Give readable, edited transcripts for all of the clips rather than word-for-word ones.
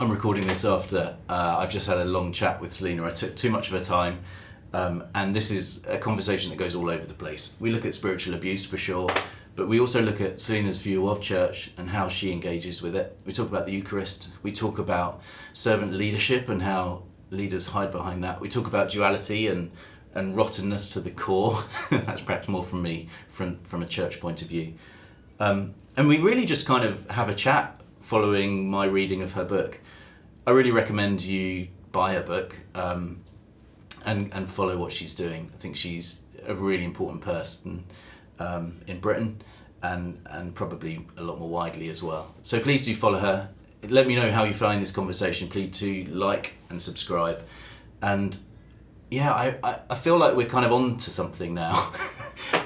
I'm recording this after I've just had a long chat with Selina. I took too much of her time, and this is a conversation that goes all over the place. We look at spiritual abuse for sure, but we also look at Selina's view of church and how she engages with it. We talk about the Eucharist. We talk about servant leadership and how leaders hide behind that. We talk about duality and rottenness to the core. That's perhaps more from me, from a church point of view. And we really just kind of have a chat following my reading of her book. I really recommend you buy her book and follow what she's doing. I think she's a really important person in Britain and probably a lot more widely as well. So please do follow her. Let me know how you find this conversation. Please do like and subscribe. And yeah, I feel like we're kind of on to something now.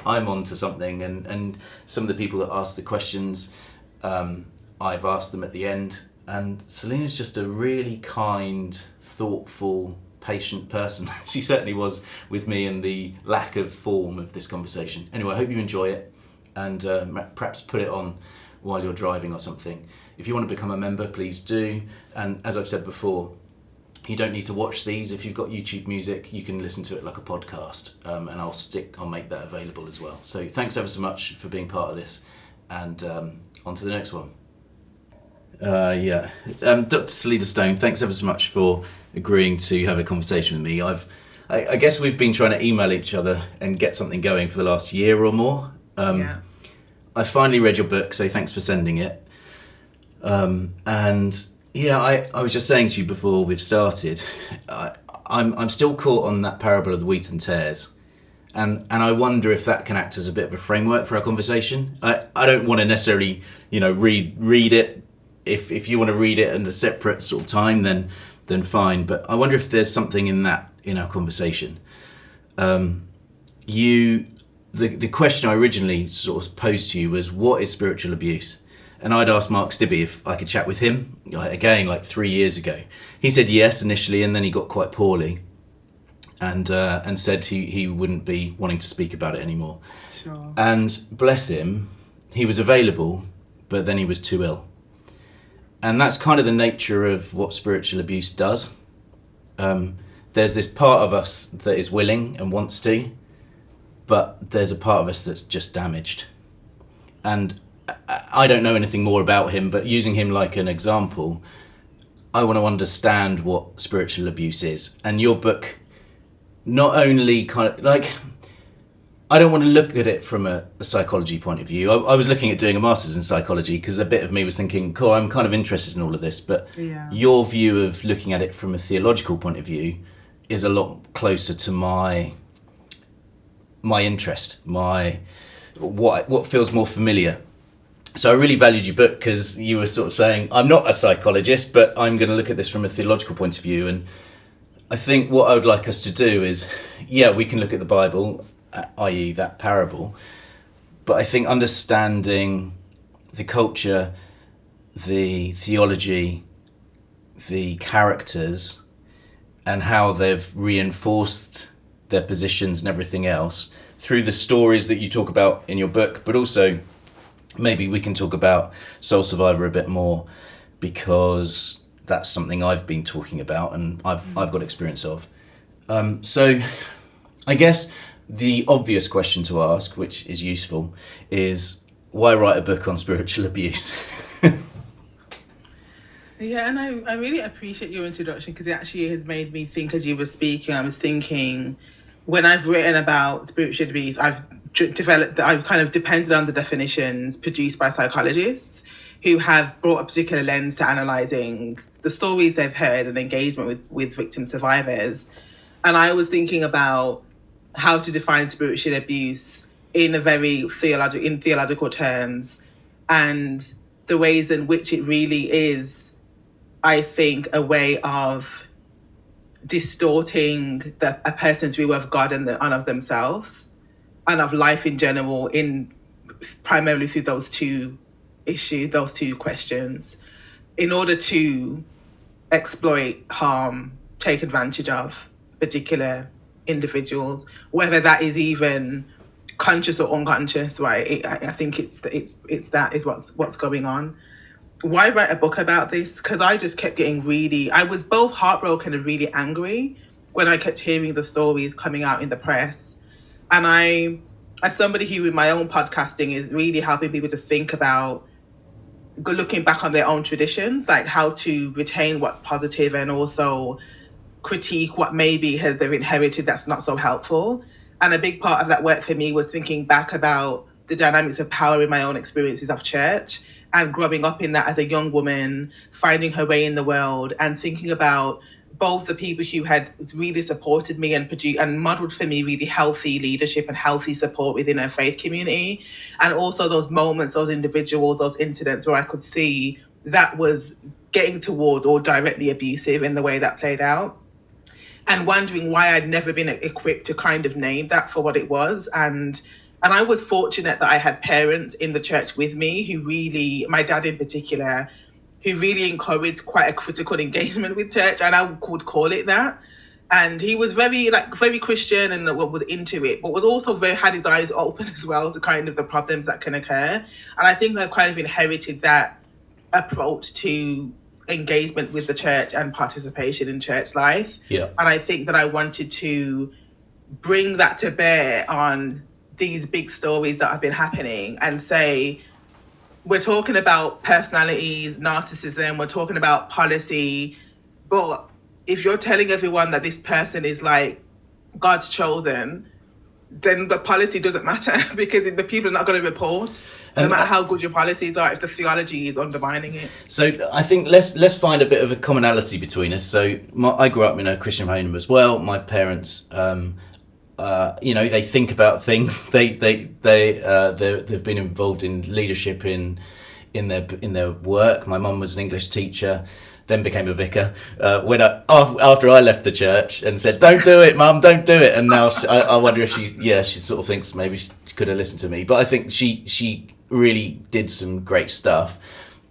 I'm on to something, and some of the people that ask the questions, I've asked them at the end, and Selina's just a really kind, thoughtful, patient person. She certainly was with me in the lack of form of this conversation. Anyway, I hope you enjoy it, and perhaps put it on while you're driving or something. If you want to become a member, please do. And as I've said before, you don't need to watch these. If you've got YouTube Music, you can listen to it like a podcast, and I'll make that available as well. So thanks ever so much for being part of this, and on to the next one. Dr. Selina Stone, thanks ever so much for agreeing to have a conversation with me. I guess we've been trying to email each other and get something going for the last year or more. I finally read your book, so thanks for sending it. And yeah, I was just saying to you before we've started, I'm still caught on that parable of the wheat and tares. And I wonder if that can act as a bit of a framework for our conversation. I don't want to necessarily, read it. If you want to read it in a separate sort of time, then fine. But I wonder if there's something in that in our conversation. The question I originally sort of posed to you was, what is spiritual abuse? And I'd asked Mark Stibbe if I could chat with him, like 3 years ago. He said yes initially, and then he got quite poorly, and said he wouldn't be wanting to speak about it anymore. Sure. And bless him, he was available, but then he was too ill. And that's kind of the nature of what spiritual abuse does. There's this part of us that is willing and wants to, but there's a part of us that's just damaged. And I don't know anything more about him, but using him like an example, I want to understand what spiritual abuse is. And your book not only kind of like, I don't want to look at it from a psychology point of view. I was looking at doing a master's in psychology because a bit of me was thinking, cool, I'm kind of interested in all of this. But your view of looking at it from a theological point of view is a lot closer to my interest, what feels more familiar. So I really valued your book because you were sort of saying, I'm not a psychologist, but I'm going to look at this from a theological point of view. And I think what I would like us to do is, we can look at the Bible, i.e. that parable, but I think understanding the culture, the theology, the characters, and how they've reinforced their positions and everything else through the stories that you talk about in your book, but also maybe we can talk about Soul Survivor a bit more, because that's something I've been talking about and I've got experience of. So I guess the obvious question to ask, which is useful, is why write a book on spiritual abuse? Yeah, and I really appreciate your introduction, because it actually has made me think as you were speaking. I was thinking, when I've written about spiritual abuse, I've kind of depended on the definitions produced by psychologists who have brought a particular lens to analysing the stories they've heard and engagement with victim survivors. And I was thinking about how to define spiritual abuse in theological terms, and the ways in which it really is, I think, a way of distorting a person's view of God and of themselves and of life in general, primarily through those two issues, those two questions, in order to exploit, harm, take advantage of particular individuals, whether that is even conscious or unconscious, right? I think it's that is what's going on. why write a book about this? Because I just kept getting really, I was both heartbroken and really angry when I kept hearing the stories coming out in the press. And I, as somebody who in my own podcasting is really helping people to think about looking back on their own traditions, like how to retain what's positive and also critique what maybe they've inherited that's not so helpful. And a big part of that work for me was thinking back about the dynamics of power in my own experiences of church and growing up in that as a young woman, finding her way in the world and thinking about both the people who had really supported me and produced and modeled for me really healthy leadership and healthy support within our faith community. And also those moments, those individuals, those incidents where I could see that was getting towards or directly abusive in the way that played out. And wondering why I'd never been equipped to kind of name that for what it was. And I was fortunate that I had parents in the church with me who really, my dad in particular, who really encouraged quite a critical engagement with church, and I would call it that. And he was very Christian and was into it, but was also had his eyes open as well to kind of the problems that can occur. And I think I've kind of inherited that approach to engagement with the church and participation in church life. Yeah. And I think that I wanted to bring that to bear on these big stories that have been happening and say, we're talking about personalities, narcissism, we're talking about policy, but if you're telling everyone that this person is like God's chosen, then the policy doesn't matter because the people are not going to report, no matter how good your policies are, if the theology is undermining it. So I think let's find a bit of a commonality between us. So I grew up in a Christian home as well. My parents, they think about things. They've been involved in leadership in their work. My mum was an English teacher, then became a vicar. After I left the church and said, "Don't do it, Mum, don't do it," and now I wonder if she sort of thinks maybe she could have listened to me. But I think she really did some great stuff.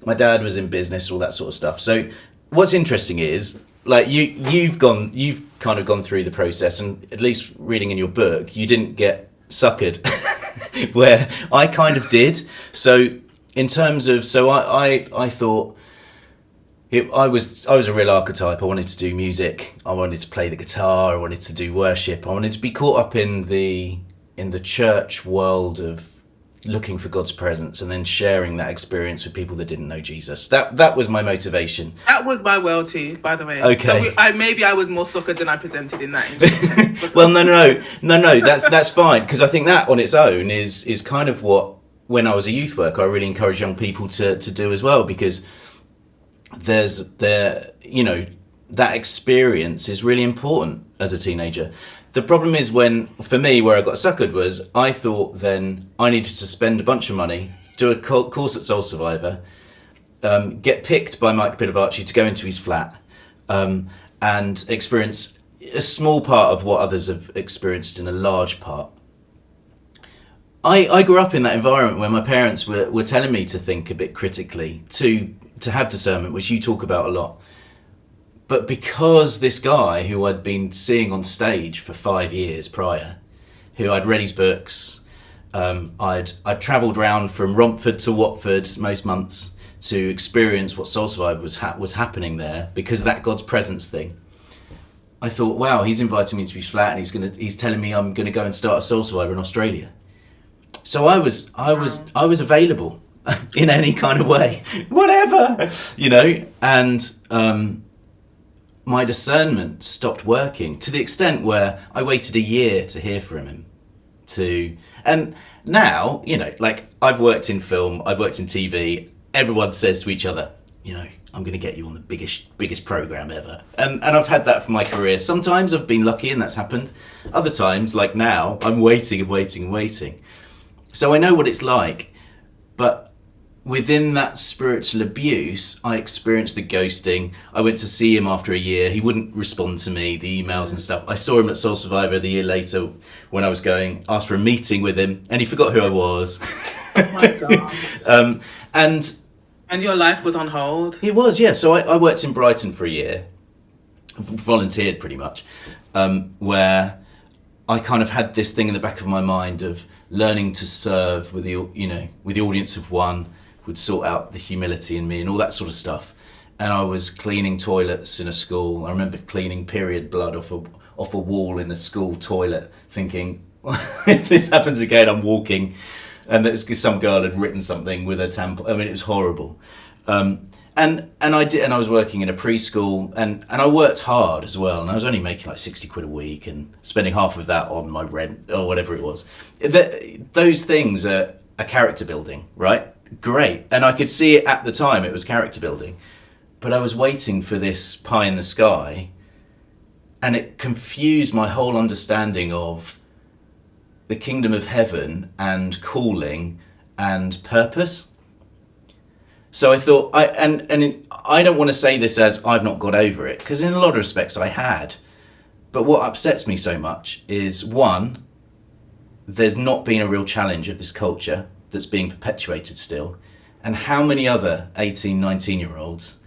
My dad was in business, all that sort of stuff. So what's interesting is, like, you've kind of gone through the process, and at least reading in your book, you didn't get suckered, where I kind of did. So in terms of, I thought I was a real archetype. I wanted to do music. I wanted to play the guitar. I wanted to do worship. I wanted to be caught up in the church world of looking for God's presence and then sharing that experience with people that didn't know Jesus. That was my motivation. That was my world too, by the way. Okay. So maybe I was more suckered than I presented in that introduction. Well, no. That's fine, because I think that on its own is kind of what, when I was a youth worker, I really encourage young people to do as well, because that experience is really important as a teenager. The problem is for me, where I got suckered was I thought then I needed to spend a bunch of money, do a course at Soul Survivor, get picked by Mike Pilavachi to go into his flat, and experience a small part of what others have experienced in a large part. I grew up in that environment where my parents were telling me to think a bit critically, to have discernment, which you talk about a lot. But because this guy who I'd been seeing on stage for 5 years prior, who I'd read his books, I'd travelled round from Romford to Watford most months to experience what Soul Survivor was happening there because of that God's presence thing. I thought, wow, he's inviting me to his flat and he's telling me I'm going to go and start a Soul Survivor in Australia. So I was available in any kind of way, whatever, and my discernment stopped working to the extent where I waited a year to hear from him. And now, like, I've worked in film, I've worked in TV. Everyone says to each other, I'm going to get you on the biggest program ever. And I've had that for my career. Sometimes I've been lucky and that's happened. Other times, like now, I'm waiting and waiting and waiting. So I know what it's like, but within that spiritual abuse, I experienced the ghosting. I went to see him after a year. He wouldn't respond to me, the emails and stuff. I saw him at Soul Survivor the year later when I was going, asked for a meeting with him, and he forgot who I was. Oh my God. And your life was on hold? It was, yeah. So I worked in Brighton for a year, volunteered pretty much, where I kind of had this thing in the back of my mind of learning to serve with the audience of one, would sort out the humility in me and all that sort of stuff. And I was cleaning toilets in a school. I remember cleaning period blood off a wall in a school toilet, thinking, if this happens again, I'm walking. And that's because some girl had written something with a tampon. I mean, it was horrible. And I was working in a preschool, and I worked hard as well, and I was only making like 60 quid a week and spending half of that on my rent or whatever it was. Those things are character building, right? Great. And I could see it at the time, it was character building. But I was waiting for this pie in the sky, and it confused my whole understanding of the kingdom of heaven and calling and purpose. So I thought, I don't want to say this as I've not got over it, because in a lot of respects I had. But what upsets me so much is, one, there's not been a real challenge of this culture that's being perpetuated still. And how many other 18, 19-year-olds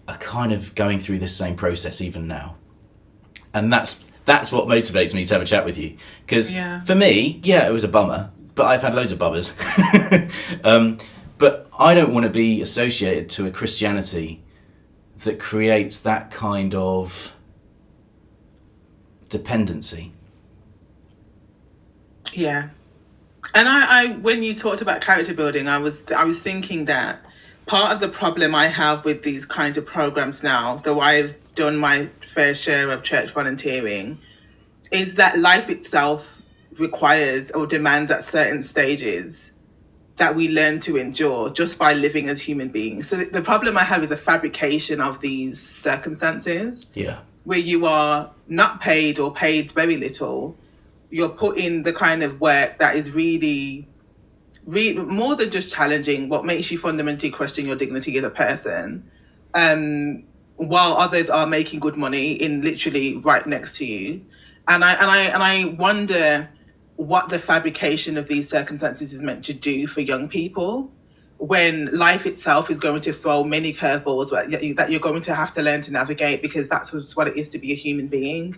are kind of going through this same process even now? And that's what motivates me to have a chat with you. Because for me, it was a bummer, but I've had loads of bummers. But I don't want to be associated to a Christianity that creates that kind of dependency. Yeah. And I when you talked about character building, I was thinking that part of the problem I have with these kinds of programs now, though I've done my fair share of church volunteering, is that life itself requires or demands at certain stages that we learn to endure just by living as human beings. So the problem I have is a fabrication of these circumstances. Yeah. Where you are not paid or paid very little. You're put in the kind of work that is really more than just challenging, what makes you fundamentally question your dignity as a person, while others are making good money in literally right next to you. And I wonder what the fabrication of these circumstances is meant to do for young people, when life itself is going to throw many curveballs that you're going to have to learn to navigate, because that's what it is to be a human being.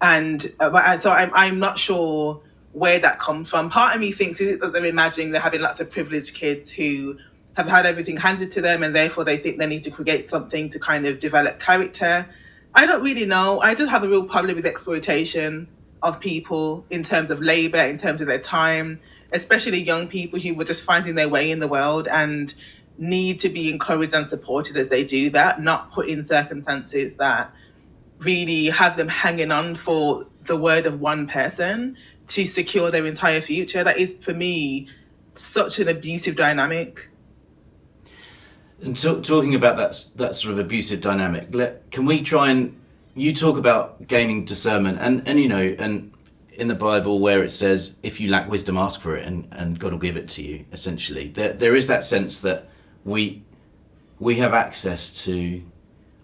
And so I'm not sure where that comes from. Part of me thinks, is it that they're imagining they're having lots of privileged kids who have had everything handed to them, and therefore they think they need to create something to kind of develop character? I don't really know. I just have a real problem with exploitation of people in terms of labor, in terms of their time, especially young people who were just finding their way in the world and need to be encouraged and supported as they do that, not put in circumstances that really have them hanging on for the word of one person to secure their entire future. That is, for me, such an abusive dynamic. And talking about that sort of abusive dynamic, can we try and, you talk about gaining discernment, and you know, and in the Bible where it says, if you lack wisdom, ask for it, and God will give it to you, essentially. There is that sense that we have access to,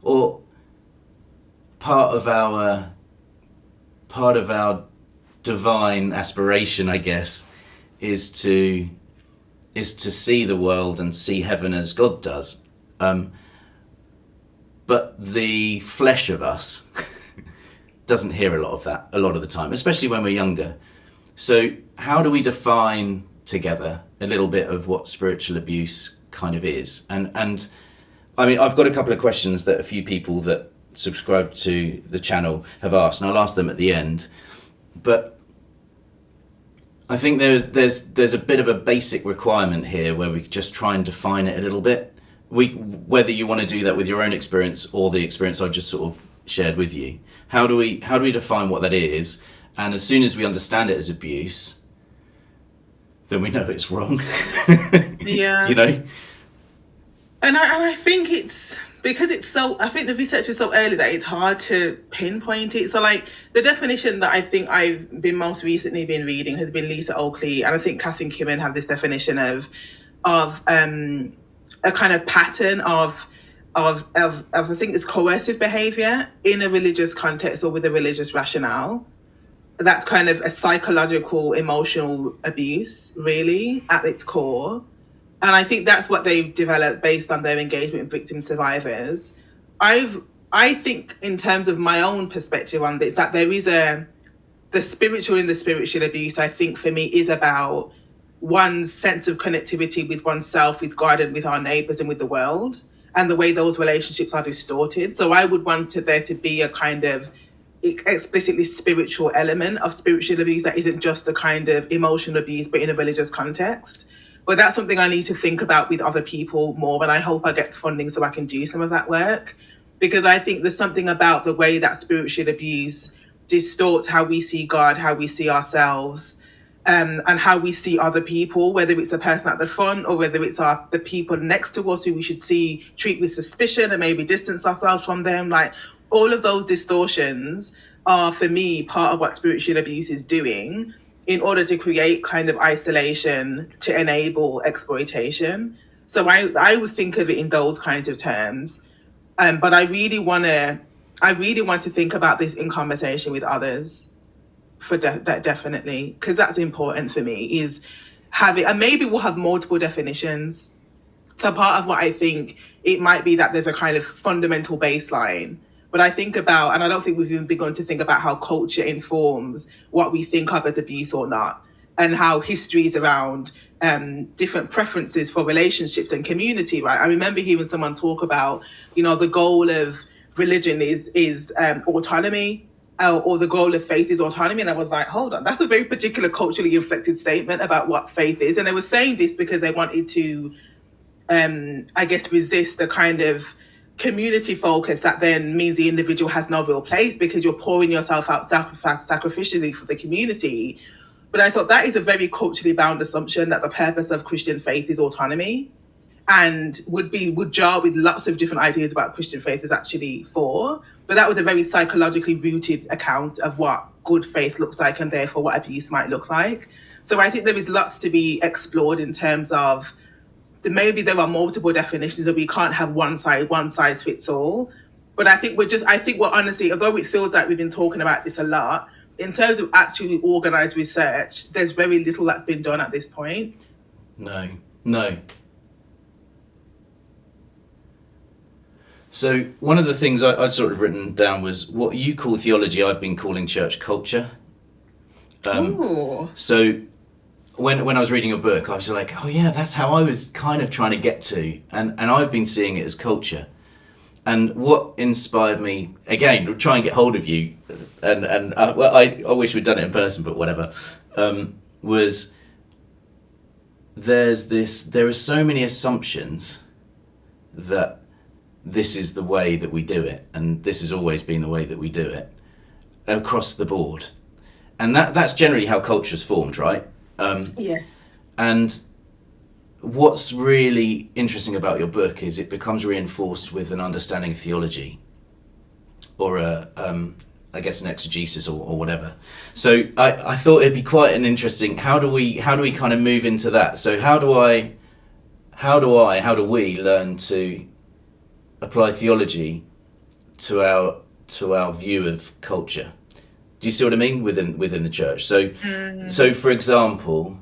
or part of our divine aspiration, I guess, is to see the world and see heaven as God does. But the flesh of us doesn't hear a lot of that a lot of the time, especially when we're younger. So how do we define together a little bit of what spiritual abuse kind of is? And I mean, I've got a couple of questions that a few people that subscribe to the channel have asked, and I'll ask them at the end. But I think there's a bit of a basic requirement here where we just try and define it a little bit. Whether you want to do that with your own experience or the experience I just sort of shared with you. How do we define what that is? And as soon as we understand it as abuse, then we know it's wrong. Yeah. You know? And I think it's because I think the research is so early that it's hard to pinpoint it. So like the definition that I think I've been most recently been reading has been Lisa Oakley, and I think Catherine Kimmon have this definition of a kind of pattern of I think it's coercive behavior in a religious context or with a religious rationale. That's kind of a psychological, emotional abuse, really, at its core. And I think that's what they've developed based on their engagement with victim survivors. I think in terms of my own perspective on this, that there is the spiritual in the spiritual abuse, I think for me is about one's sense of connectivity with oneself, with God, and with our neighbours and with the world, and the way those relationships are distorted. So I would want there to be a kind of explicitly spiritual element of spiritual abuse that isn't just a kind of emotional abuse, but in a religious context. But that's something I need to think about with other people more, and I hope I get funding so I can do some of that work. Because I think there's something about the way that spiritual abuse distorts how we see God, how we see ourselves, and how we see other people, whether it's the person at the front or whether it's the people next to us who we should treat with suspicion and maybe distance ourselves from them. Like, all of those distortions are, for me, part of what spiritual abuse is doing in order to create kind of isolation to enable exploitation. So I would think of it in those kinds of terms. But I really want to think about this in conversation with others, for that definitely, because that's important for me, is having, and maybe we'll have multiple definitions. So part of what I think, it might be that there's a kind of fundamental baseline, but I think about, and I don't think we've even begun to think about how culture informs what we think of as abuse or not, and how histories around different preferences for relationships and community, right? I remember hearing someone talk about, the goal of religion is autonomy, or the goal of faith is autonomy. And I was like, hold on, that's a very particular culturally inflected statement about what faith is. And they were saying this because they wanted to, I guess, resist the kind of community focus that then means the individual has no real place because you're pouring yourself out sacrificially for the community. But I thought that is a very culturally bound assumption that the purpose of Christian faith is autonomy, and would jar with lots of different ideas about Christian faith is actually for. But that was a very psychologically rooted account of what good faith looks like and therefore what abuse might look like. So I think there is lots to be explored in terms of maybe there are multiple definitions and we can't have one size fits all. But I think we're honestly, although it feels like we've been talking about this a lot, in terms of actually organised research, there's very little that's been done at this point. No. So one of the things I sort of written down was what you call theology, I've been calling church culture. So when I was reading your book, I was like, oh yeah, that's how I was kind of trying to get to. And I've been seeing it as culture. And what inspired me, again, to try and get hold of you, and I wish we'd done it in person, but whatever, was there are so many assumptions that this is the way that we do it, and this has always been the way that we do it across the board. And that's generally how culture's formed, right? Yes. And what's really interesting about your book is it becomes reinforced with an understanding of theology, or I guess an exegesis or whatever. So I thought it'd be quite an interesting, how do we kind of move into that? So how do we learn to apply theology to our view of culture? Do you see what I mean within the church? So so for example,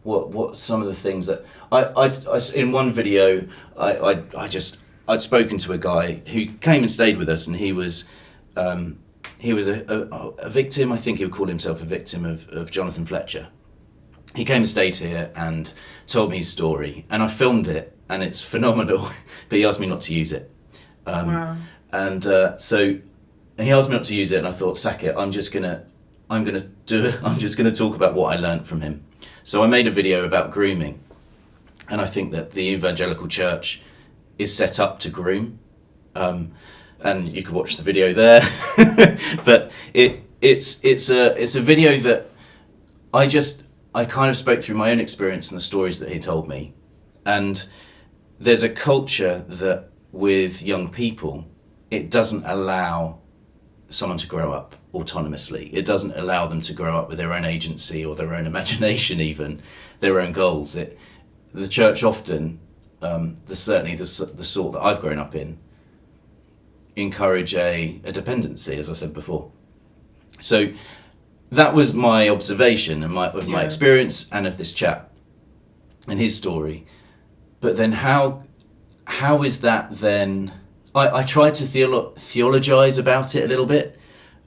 what some of the things that I in one video I'd spoken to a guy who came and stayed with us, and he was a victim. I think he would call himself a victim of Jonathan Fletcher. He came and stayed here and told me his story, and I filmed it, and it's phenomenal. But he asked me not to use it. Wow. And so he asked me not to use it, and I thought, sack it. I'm just gonna talk about what I learned from him. So I made a video about grooming, and I think that the evangelical church is set up to groom, and you can watch the video there. But it's a video that I kind of spoke through my own experience and the stories that he told me, and there's a culture that with young people, it doesn't allow someone to grow up autonomously. It doesn't allow them to grow up with their own agency or their own imagination, even their own goals. The church often, certainly the sort that I've grown up in, encourage a dependency, as I said before. So that was my observation and my experience, and of this chap and his story. But then how is that then? I tried to theologize about it a little bit,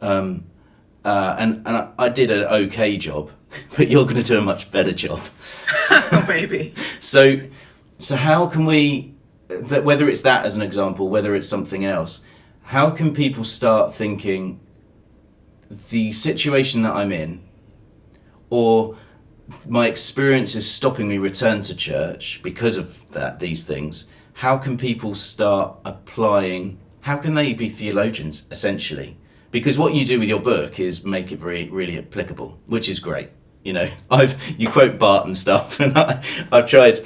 and I did an okay job. but you're going to do a much better job. Maybe. So how can we, that whether it's that as an example, whether it's something else, how can people start thinking the situation that I'm in, or my experience is stopping me return to church because of these things? How can people start applying? How can they be theologians, essentially? Because what you do with your book is make it really, really applicable, which is great. You know, you quote Barth and stuff, and I've tried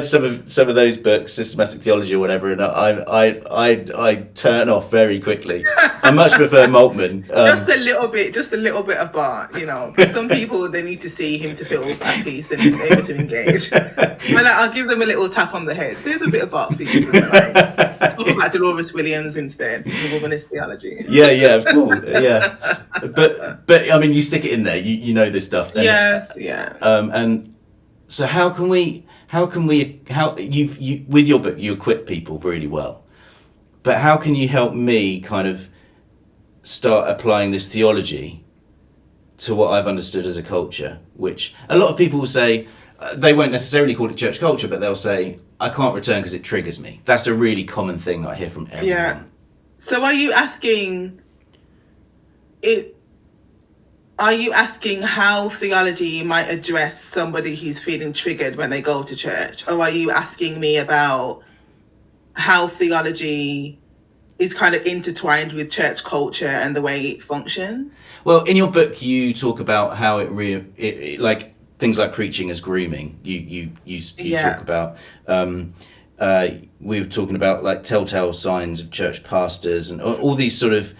some of those books, Systematic Theology or whatever, and I turn off very quickly. I much prefer Moltmann. Just a little bit of Barth, you know. Some people, they need to see him to feel at peace and able to engage. And I'll give them a little tap on the head. There's a bit of Barth for you. Talk about Dolores Williams instead, the womanist theology. Yeah, of course, yeah. But I mean, you stick it in there. You know this stuff. Then. Yes, yeah. And so how you with your book you equip people really well, but how can you help me kind of start applying this theology to what I've understood as a culture, which a lot of people will say, they won't necessarily call it church culture, but they'll say, I can't return because it triggers me. That's a really common thing that I hear from everyone. Yeah. So are you asking how theology might address somebody who's feeling triggered when they go to church? Or are you asking me about how theology is kind of intertwined with church culture and the way it functions? Well, in your book, you talk about how it like things like preaching as grooming. You talk about, we were talking about like telltale signs of church pastors and all these sort of,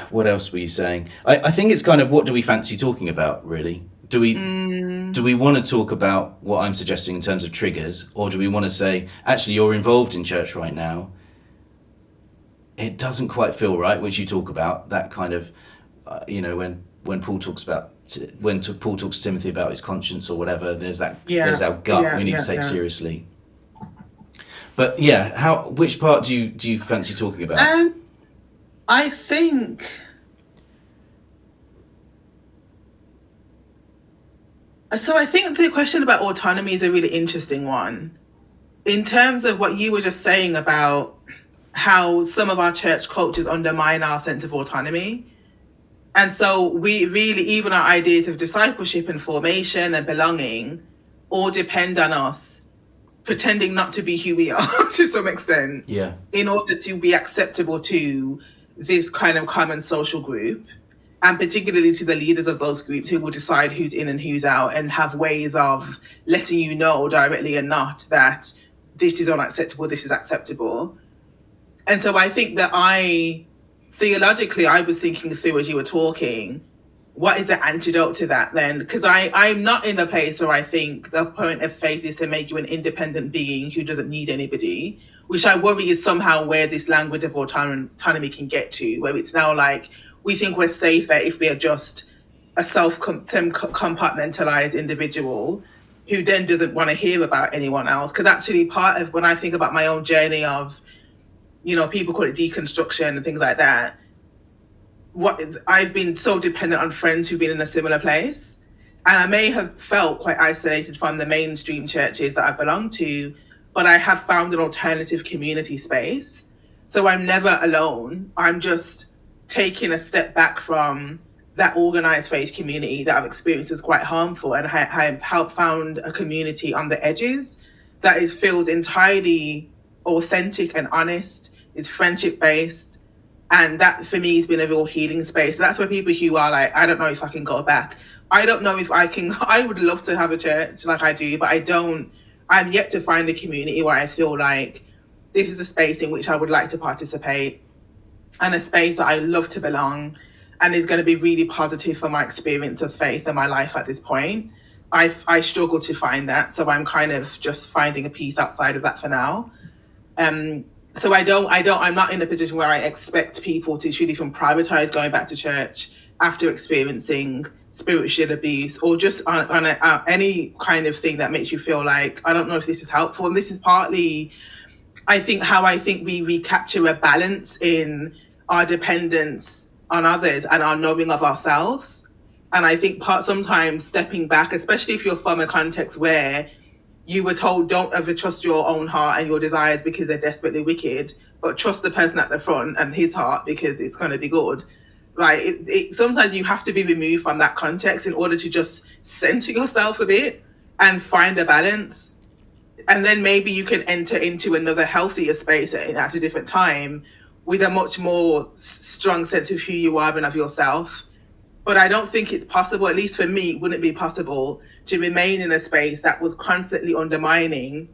what else were you saying? I think it's kind of, what do we fancy talking about, really? Do we want to talk about what I'm suggesting in terms of triggers, or do we want to say, actually, you're involved in church right now. It doesn't quite feel right, which you talk about, that kind of, when Paul talks about, Paul talks to Timothy about his conscience or whatever, there's our gut we need to take seriously. But yeah, which part do you fancy talking about? I think the question about autonomy is a really interesting one. In terms of what you were just saying about how some of our church cultures undermine our sense of autonomy. And so we really, even our ideas of discipleship and formation and belonging all depend on us pretending not to be who we are to some extent. Yeah. In order to be acceptable to this kind of common social group, and particularly to the leaders of those groups who will decide who's in and who's out and have ways of letting you know directly or not that this is unacceptable, this is acceptable. And so I think that theologically, I was thinking through as you were talking, what is the antidote to that then? Because I'm not in the place where I think the point of faith is to make you an independent being who doesn't need anybody, which I worry is somehow where this language of autonomy can get to, where it's now like, we think we're safer if we are just a compartmentalized individual who then doesn't want to hear about anyone else. Because actually part of when I think about my own journey of, people call it deconstruction and things like that, I've been so dependent on friends who've been in a similar place. And I may have felt quite isolated from the mainstream churches that I belong to, but I have found an alternative community space. So I'm never alone. I'm just taking a step back from that organized faith community that I've experienced as quite harmful. And I have found a community on the edges that feels entirely authentic and honest, is friendship based. And that for me has been a real healing space. So that's where people who are like, I don't know if I can go back. I don't know if I can, I would love to have a church like I do, but I'm yet to find a community where I feel like this is a space in which I would like to participate and a space that I love to belong and is going to be really positive for my experience of faith and my life at this point. I struggle to find that. So I'm kind of just finding a peace outside of that for now. So I'm not in a position where I expect people to truly even prioritize going back to church after experiencing spiritual abuse or just on any kind of thing that makes you feel like, I don't know if this is helpful. And this is partly, I think we recapture a balance in our dependence on others and our knowing of ourselves. And I think sometimes stepping back, especially if you're from a context where you were told don't ever trust your own heart and your desires because they're desperately wicked, but trust the person at the front and his heart because it's going to be good. Like sometimes you have to be removed from that context in order to just center yourself a bit and find a balance. And then maybe you can enter into another healthier space at a different time with a much more strong sense of who you are and of yourself. But I don't think it's possible, at least for me, it wouldn't be possible to remain in a space that was constantly undermining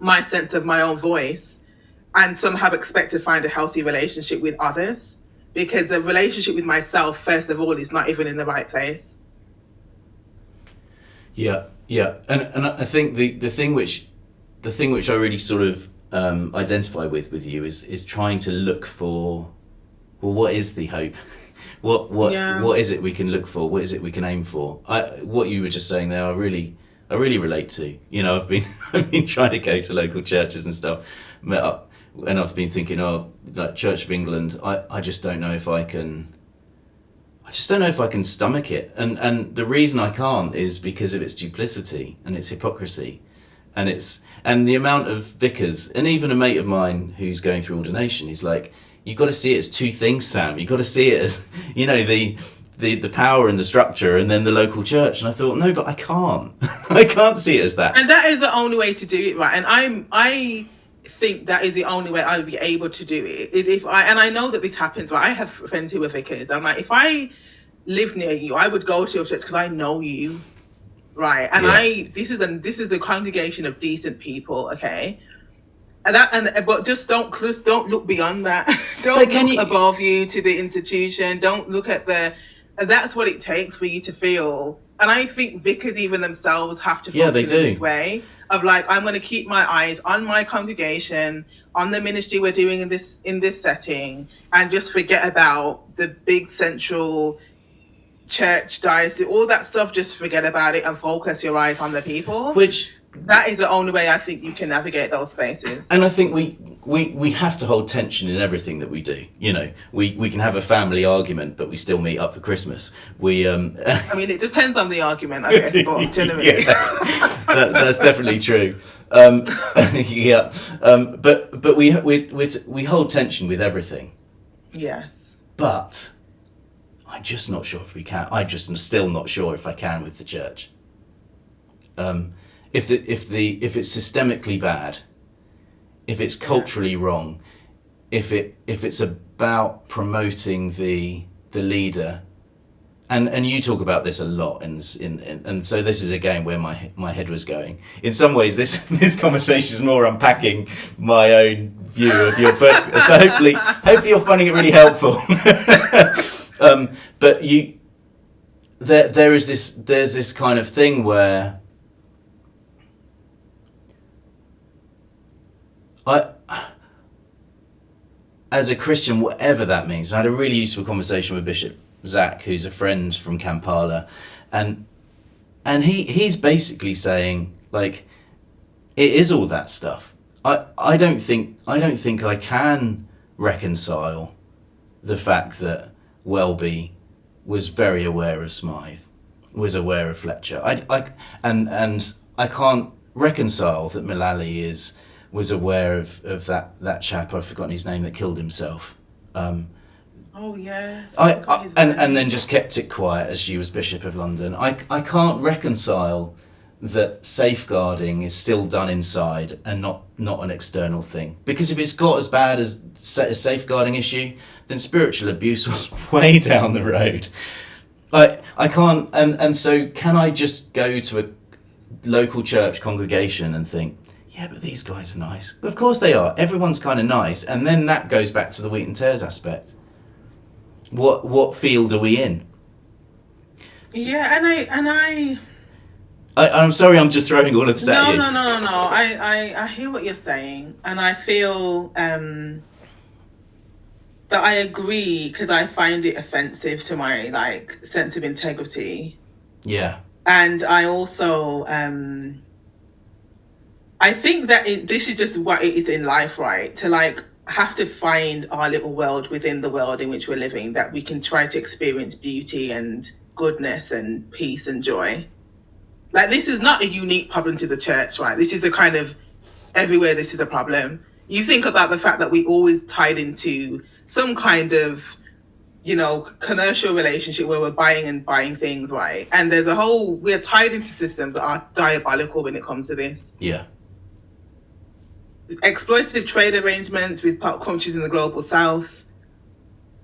my sense of my own voice and somehow expect to find a healthy relationship with others. Because a relationship with myself, first of all, is not even in the right place. Yeah. And I think the thing which I really sort of identify with you is trying to look for, well, what is the hope? What is it we can look for? What is it we can aim for? What you were just saying there, I really relate to. You know, I've been trying to go to local churches and stuff, met up, and I've been thinking, like Church of England, I just don't know if I can. I just don't know if I can stomach it, and the reason I can't is because of its duplicity and its hypocrisy, and the amount of vicars, and even a mate of mine who's going through ordination, he's like, you've got to see it as two things, Sam. You've got to see it as, you know, the power and the structure, and then the local church. And I thought, no, but I can't. I can't see it as that. And that is the only way to do it, right? And I think that is the only way I would be able to do it. Is if I know that this happens, right? I have friends who are vicars. I'm like, if I lived near you, I would go to your church because I know you, right? And this is a congregation of decent people, okay? But just don't look beyond that. Don't look above you to the institution. Don't look at that's what it takes for you to feel. And I think vicars even themselves have to function in this way of like, I'm going to keep my eyes on my congregation, on the ministry we're doing in this setting, and just forget about the big central church diocese, all that stuff. Just forget about it and focus your eyes on the people. That is the only way I think you can navigate those spaces. And I think we have to hold tension in everything that we do. You know, we can have a family argument, but we still meet up for Christmas. I mean, it depends on the argument, I guess, but generally. That's definitely true. But we hold tension with everything. Yes. But I'm just not sure if we can. I'm just still not sure if I can with the church. If it's systemically bad, if it's culturally wrong, if it's about promoting the leader, and you talk about this a lot, and so this is again where my head was going. In some ways, this conversation is more unpacking my own view of your book. So hopefully you're finding it really helpful. But there's this kind of thing where as a Christian, whatever that means, I had a really useful conversation with Bishop Zach, who's a friend from Kampala, and he's basically saying, like, it is all that stuff. I don't think I can reconcile the fact that Welby was very aware of Smythe, was aware of Fletcher. And I can't reconcile that Mullally was aware of that chap, I've forgotten his name, that killed himself. Oh yes. And then just kept it quiet as she was Bishop of London. I can't reconcile that safeguarding is still done inside and not an external thing. Because if it's got as bad as a safeguarding issue, then spiritual abuse was way down the road. I can't, and so can I just go to a local church congregation and think, yeah, but these guys are nice. Of course they are. Everyone's kind of nice. And then that goes back to the wheat and tares aspect. What field are we in? Yeah, I'm sorry, I'm just throwing all of this at you. No. I hear what you're saying, and I feel that I agree, because I find it offensive to my sense of integrity. Yeah. And I also I think that this is just what it is in life, right? To have to find our little world within the world in which we're living, that we can try to experience beauty and goodness and peace and joy. Like, this is not a unique problem to the church, right? This is a kind of everywhere this is a problem. You think about the fact that we always tied into some kind of, commercial relationship where we're buying things, right? And we're tied into systems that are diabolical when it comes to this. Yeah. Exploitative trade arrangements with countries in the global south,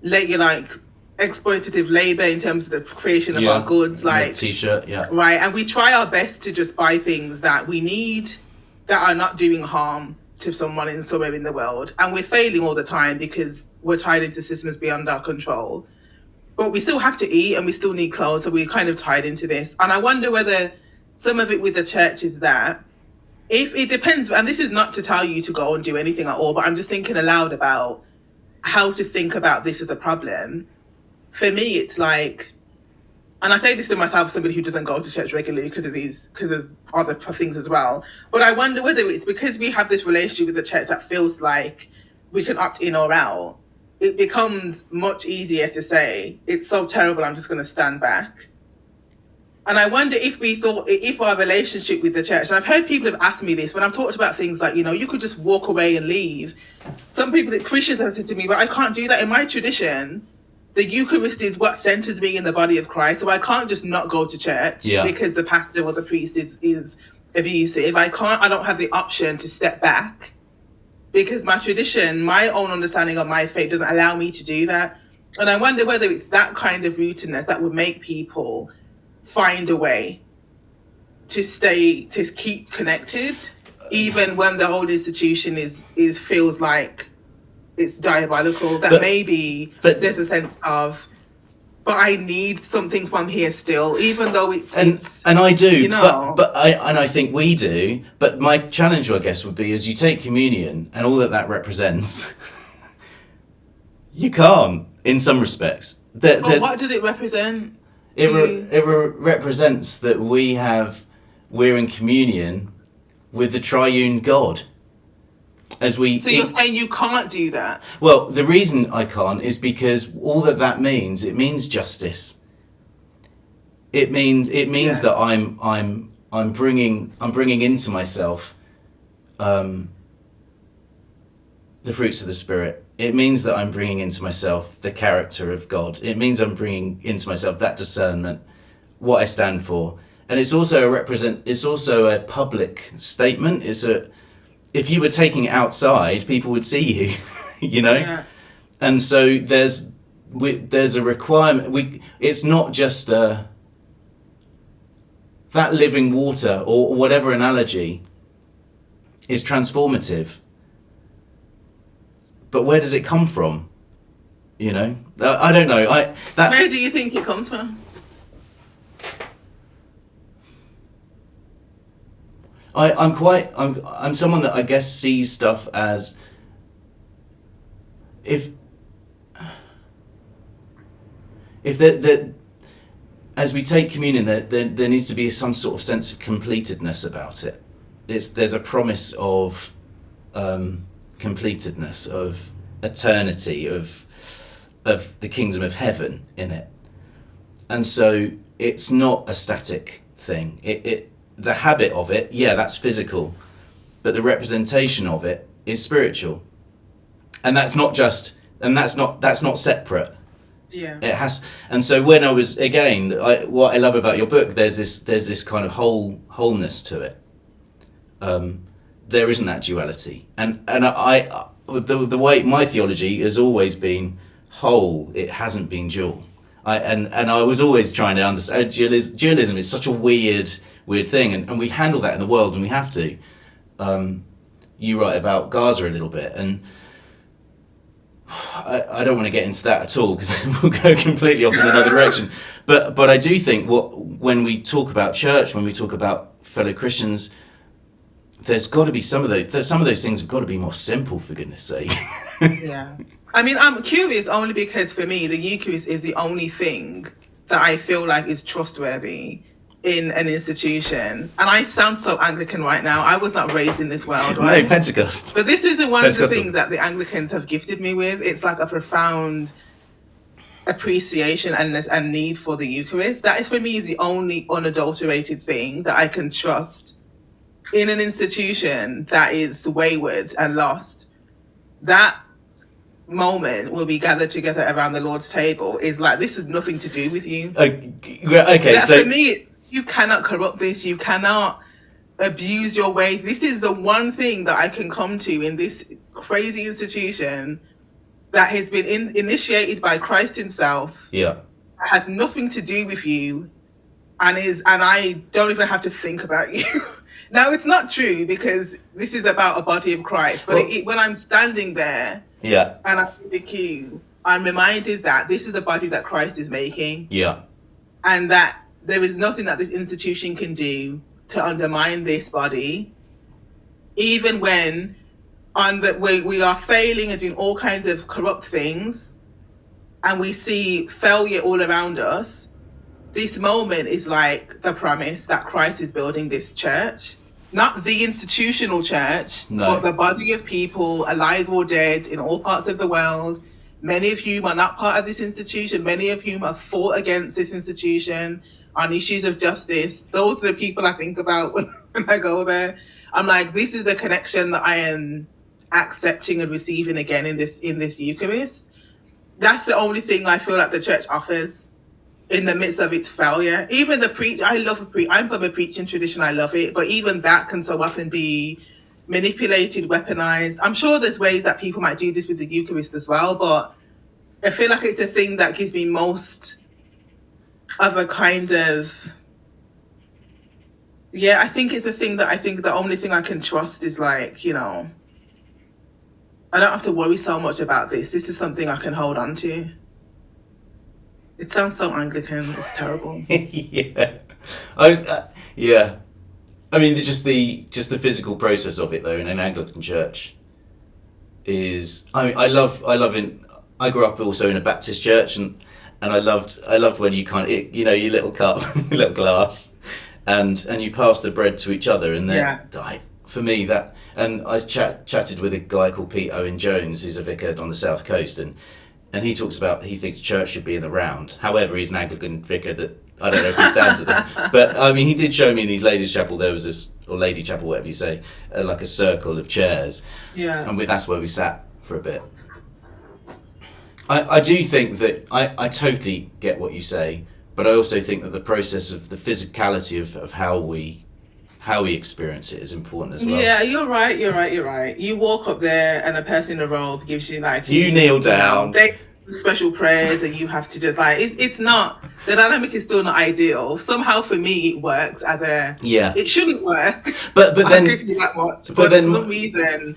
exploitative labor in terms of the creation of our goods, t-shirt, right? And we try our best to just buy things that we need that are not doing harm to someone somewhere in the world, and we're failing all the time because we're tied into systems beyond our control. But we still have to eat and we still need clothes, so we're kind of tied into this. And I wonder whether some of it with the church is that, if it depends, and this is not to tell you to go and do anything at all, but I'm just thinking aloud about how to think about this as a problem. For me, it's like, and I say this to myself, somebody who doesn't go to church regularly because of other things as well. But I wonder whether it's because we have this relationship with the church that feels like we can opt in or out. It becomes much easier to say, it's so terrible, I'm just going to stand back. And I wonder if our relationship with the church, and I've heard people have asked me this when I've talked about things like, you could just walk away and leave. Some people, Christians, have said to me, but I can't do that. In my tradition, the Eucharist is what centers me in the body of Christ. So I can't just not go to church because the pastor or the priest is abusive. I don't have the option to step back because my tradition, my own understanding of my faith doesn't allow me to do that. And I wonder whether it's that kind of rootedness that would make people find a way to keep connected, even when the whole institution feels like it's diabolical. Maybe there's a sense of, but I need something from here still, even though it's and I do, but I think we do. But my challenge, I guess, would be as you take communion and all that represents, you can't, in some respects. What does it represent? It represents that we're in communion with the triune God. So you're saying you can't do that? Well, the reason I can't is because all that means, it means justice. It means that I'm bringing into myself the fruits of the Spirit. It means that I'm bringing into myself the character of God. It means I'm bringing into myself that discernment, what I stand for, and it's also a public statement. If you were taking it outside, people would see you, Yeah. And so there's a requirement. It's not just that living water or whatever analogy is transformative. But where does it come from? I don't know. Where do you think it comes from? I'm someone that I guess sees stuff as if that as we take communion, there needs to be some sort of sense of completedness about it. There's a promise of completedness, of eternity, of the kingdom of heaven in it, and so it's not a static thing. The habit of it, that's physical, but the representation of it is spiritual, and that's not separate. Yeah, it has. And so when I was what I love about your book, there's this kind of wholeness to it. There isn't that duality, and I the way my theology has always been whole. It hasn't been dual. I was always trying to understand dualism is such a weird thing, and we handle that in the world, and we have to. You write about Gaza a little bit, and I don't want to get into that at all because we'll go completely off in another direction. But I do think when we talk about church, when we talk about fellow Christians, there's got to be some of those things have got to be more simple, for goodness sake. Yeah. I mean, I'm curious only because for me, the Eucharist is the only thing that I feel like is trustworthy in an institution. And I sound so Anglican right now. I was not raised in this world, right? No, Pentecost. But this isn't one of the things that the Anglicans have gifted me with. It's like a profound appreciation and need for the Eucharist. That is for me is the only unadulterated thing that I can trust in an institution that is wayward and lost. That moment where we gather together around the Lord's table is like, this has nothing to do with you. Okay, That, so for me, you cannot corrupt this. You cannot abuse your way. This is the one thing that I can come to in this crazy institution that has been initiated by Christ himself. yeah, Has nothing to do with you, and I don't even have to think about you. Now, it's not true, because this is about a body of Christ, but Well- when I'm standing there yeah, and I'm in the queue, I'm reminded that this is the body that Christ is making, yeah, and that there is nothing that this institution can do to undermine this body, even when we are failing and doing all kinds of corrupt things, and we see failure all around us. This moment is like the promise that Christ is building this church, not the institutional church, No. but the body of people, alive or dead, in all parts of the world. Many of whom are not part of this institution. Many of whom have fought against this institution on issues of justice. Those are the people I think about when I go there. I'm like, this is the connection that I am accepting and receiving again in this Eucharist. That's the only thing I feel like the church offers in the midst of its failure. Even the I love I'm from a preaching tradition, I love it, but even that can so often be manipulated, weaponized. I'm sure there's ways that people might do this with the Eucharist as well, but I feel like it's the thing that gives me most of a kind of, I think it's the thing that I think the only thing I can trust is like, I don't have to worry so much about this. This is something I can hold on to. It sounds so Anglican. It's terrible. yeah. Yeah. I mean, just the physical process of it, though, in an Anglican church is. I mean, I grew up also in a Baptist church, and I loved when you your little cup, your little glass, and you pass the bread to each other, and then for me that. And I chatted with a guy called Pete Owen Jones, who's a vicar on the South Coast, and he talks about he thinks church should be in the round. However, he's an Anglican vicar that I don't know if he stands at them. But I mean, he did show me in his ladies' chapel there was this, or lady chapel, whatever you say, like a circle of chairs. Yeah. And that's where we sat for a bit. I do think that I totally get what you say, but I also think that the process of the physicality of how we experience it is important as well. Yeah, you're right. You walk up there and a person in a robe gives you like... You kneel down. They special prayers and you have to just like... It's not... The dynamic is still not ideal. Somehow for me it works as a... Yeah. It shouldn't work. But then... I'll give you that much. But then, for some reason,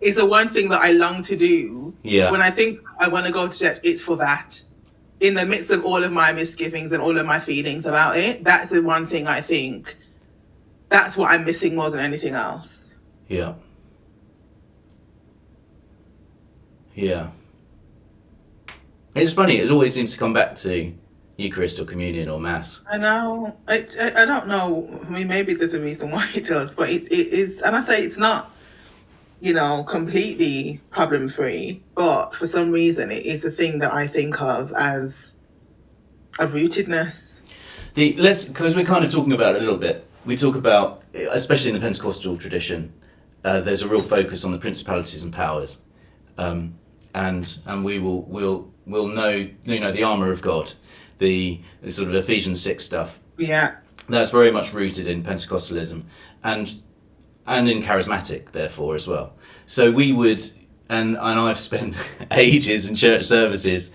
it's the one thing that I long to do. Yeah. When I think I want to go to church, it's for that. In the midst of all of my misgivings and all of my feelings about it, that's the one thing I think... That's what I'm missing more than anything else. Yeah. Yeah. It's funny, it always seems to come back to Eucharist or communion or Mass. I know. I don't know. I mean, maybe there's a reason why it does, but it is, and I say it's not, completely problem-free, but for some reason it is a thing that I think of as a rootedness. Because we're kind of talking about it a little bit. We talk about, especially in the Pentecostal tradition, there's a real focus on the principalities and powers, and we'll know the armor of God, the sort of Ephesians 6 stuff. Yeah, that's very much rooted in Pentecostalism and in charismatic, therefore, as well. So we would, and I've spent ages in church services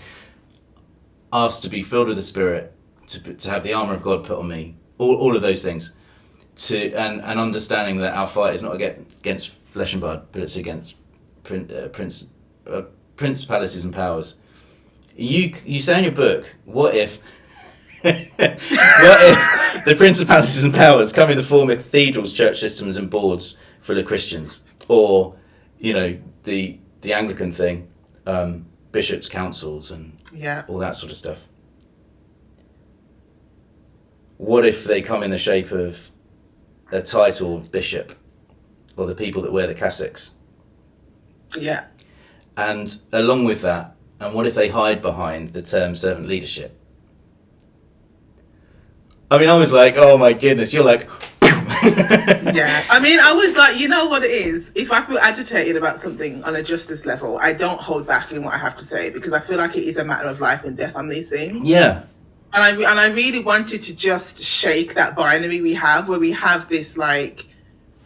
asked to be filled with the Spirit, to have the armor of God put on me, all of those things. And understanding that our fight is not against flesh and blood, but it's against principalities and powers. You say in your book, what if the principalities and powers come in the form of cathedrals, church systems, and boards full of Christians, or the Anglican thing, bishops' councils, and all that sort of stuff. What if they come in the shape of a title of bishop, or the people that wear the cassocks? Yeah. And along with that, And what if they hide behind the term servant leadership? I mean, I was like, oh my goodness, you're like... Yeah, I mean, I was like, you know what it is? If I feel agitated about something on a justice level, I don't hold back in what I have to say, because I feel like it is a matter of life and death on these things. Yeah. And I really wanted to just shake that binary we have, where we have this, like,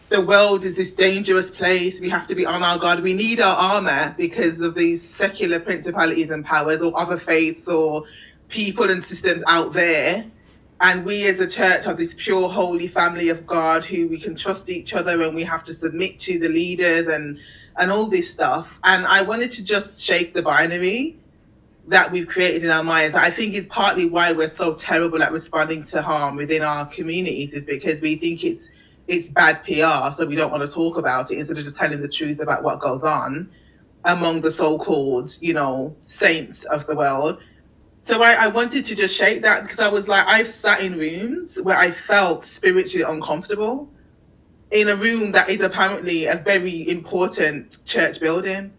the world is this dangerous place. We have to be on our guard. We need our armor because of these secular principalities and powers, or other faiths, or people and systems out there. And we as a church are this pure, holy family of God who we can trust each other, and we have to submit to the leaders and all this stuff. And I wanted to just shake the binary that we've created in our minds. I think is partly why we're so terrible at responding to harm within our communities, is because we think it's bad PR, so we don't want to talk about it, instead of just telling the truth about what goes on among the so-called, saints of the world. So I wanted to just shake that, because I was like, I've sat in rooms where I felt spiritually uncomfortable, in a room that is apparently a very important church building.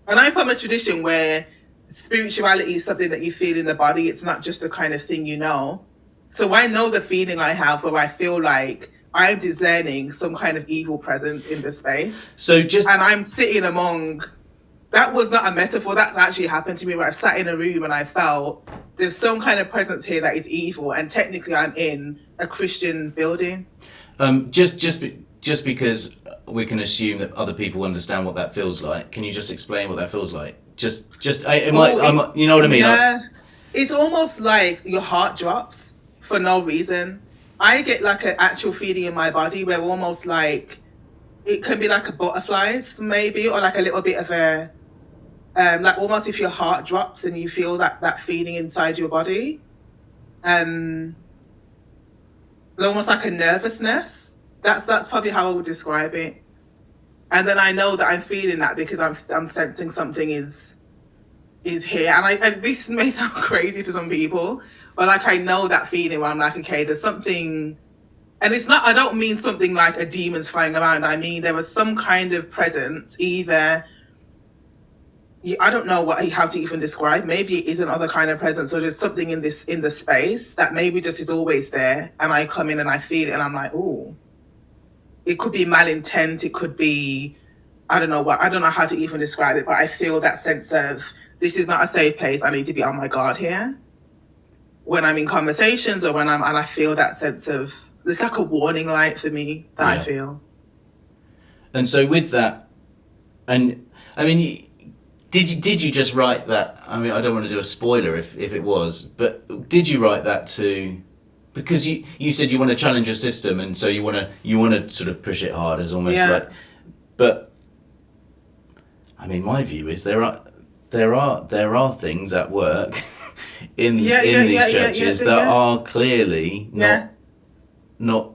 And I'm from a tradition where spirituality is something that you feel in the body. It's not just a kind of thing, So I know the feeling I have where I feel like I'm discerning some kind of evil presence in the space. And I'm sitting among... That was not a metaphor. That's actually happened to me, where I've sat in a room and I felt there's some kind of presence here that is evil, and technically I'm in a Christian building. Just because we can assume that other people understand what that feels like, can you just explain what that feels like? You know what I mean? Yeah, it's almost like your heart drops for no reason. I get like an actual feeling in my body where almost like it can be like a butterflies maybe, or like a little bit of a like almost if your heart drops and you feel that feeling inside your body, almost like a nervousness. That's probably how I would describe it. And then I know that I'm feeling that because I'm sensing something is here. And this may sound crazy to some people, but like I know that feeling where I'm like, okay, there's something. And it's not, I don't mean something like a demon's flying around. I mean, there was some kind of presence, either, I don't know how to even describe. Maybe it is another kind of presence, or there's something in the space that maybe just is always there. And I come in and I feel it and I'm like, ooh, it could be malintent. It could be, I don't know how to even describe it, but I feel that sense of, this is not a safe place. I need to be on my guard here. When I'm in conversations, or and I feel that sense of, it's like a warning light for me that I feel. And so with that, and I mean, did you just write that? I mean, I don't want to do a spoiler if it was, but did you write that to, because you said you want to challenge your system, and so you want to sort of push it hard as almost like, but I mean, my view is there are things at work in these churches that are clearly not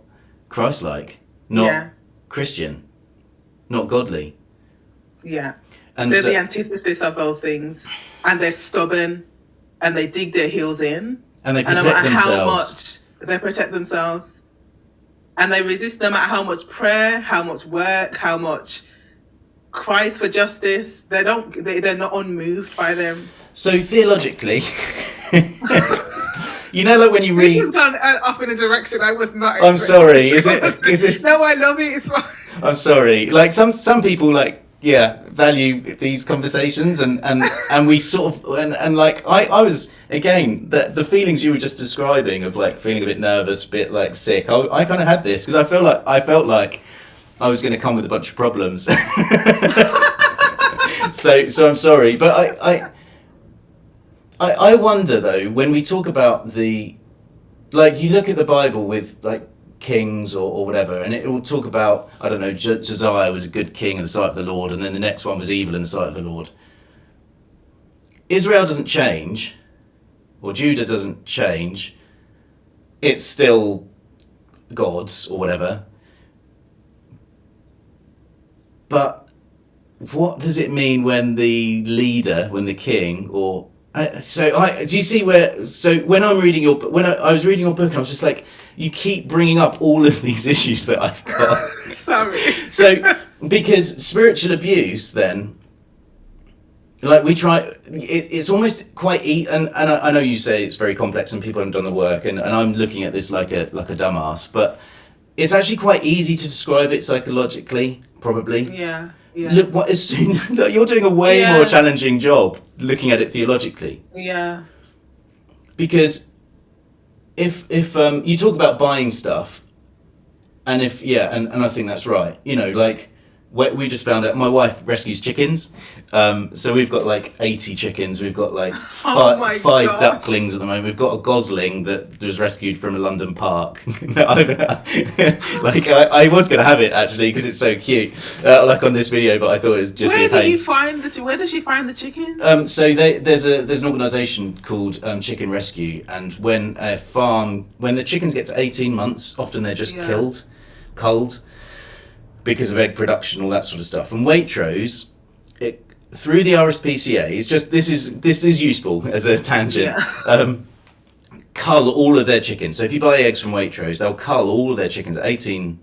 Christ-like, not Christian, not godly. Yeah. And they're the antithesis of those things. And they're stubborn, and they dig their heels in. And they protect themselves. How much they protect themselves. And they resist no matter how much prayer, how much work, how much cries for justice. They're not unmoved by them. So theologically... You know, like when you read... This has gone off in a direction I was not I'm sorry, is this... No, I love it, it's fine. I'm sorry. Like, some people, like, value these conversations, and we sort of... And like, I was, again, the feelings you were just describing of, like, feeling a bit nervous, a bit, like, sick, I kind of had this, because I felt like I was going to come with a bunch of problems. So I'm sorry, but I wonder, though, when we talk about you look at the Bible with, like, kings or whatever, and it will talk about, I don't know, Josiah was a good king in the sight of the Lord, and then the next one was evil in the sight of the Lord. Israel doesn't change, or Judah doesn't change. It's still God's or whatever. But what does it mean when the leader, when the king, or... do you see where... So when I'm reading your... When I was reading your book, and I was just like, you keep bringing up all of these issues that I've got. Sorry. So, because spiritual abuse, then... Like we try, it's almost quite and I know you say it's very complex and people haven't done the work, and I'm looking at this like a dumbass, but it's actually quite easy to describe it psychologically, probably. Yeah. Yeah. Look, what is you're doing a way more challenging job looking at it theologically. Yeah. Because if you talk about buying stuff, and and I think that's right. You know, like we just found out my wife rescues chickens, so we've got like 80 chickens. We've got like five ducklings at the moment. We've got a gosling that was rescued from a London park. I was going to have it actually because it's so cute, like on this video, but I thought it was just. Where does she find the chickens? So there's an organisation called Chicken Rescue, and when the chickens get to 18 months, often they're just killed, culled, because of egg production, all that sort of stuff. And Waitrose, through the RSPCA, it's just this is useful as a tangent. Yeah. Cull all of their chickens. So if you buy eggs from Waitrose, they'll cull all of their chickens at 18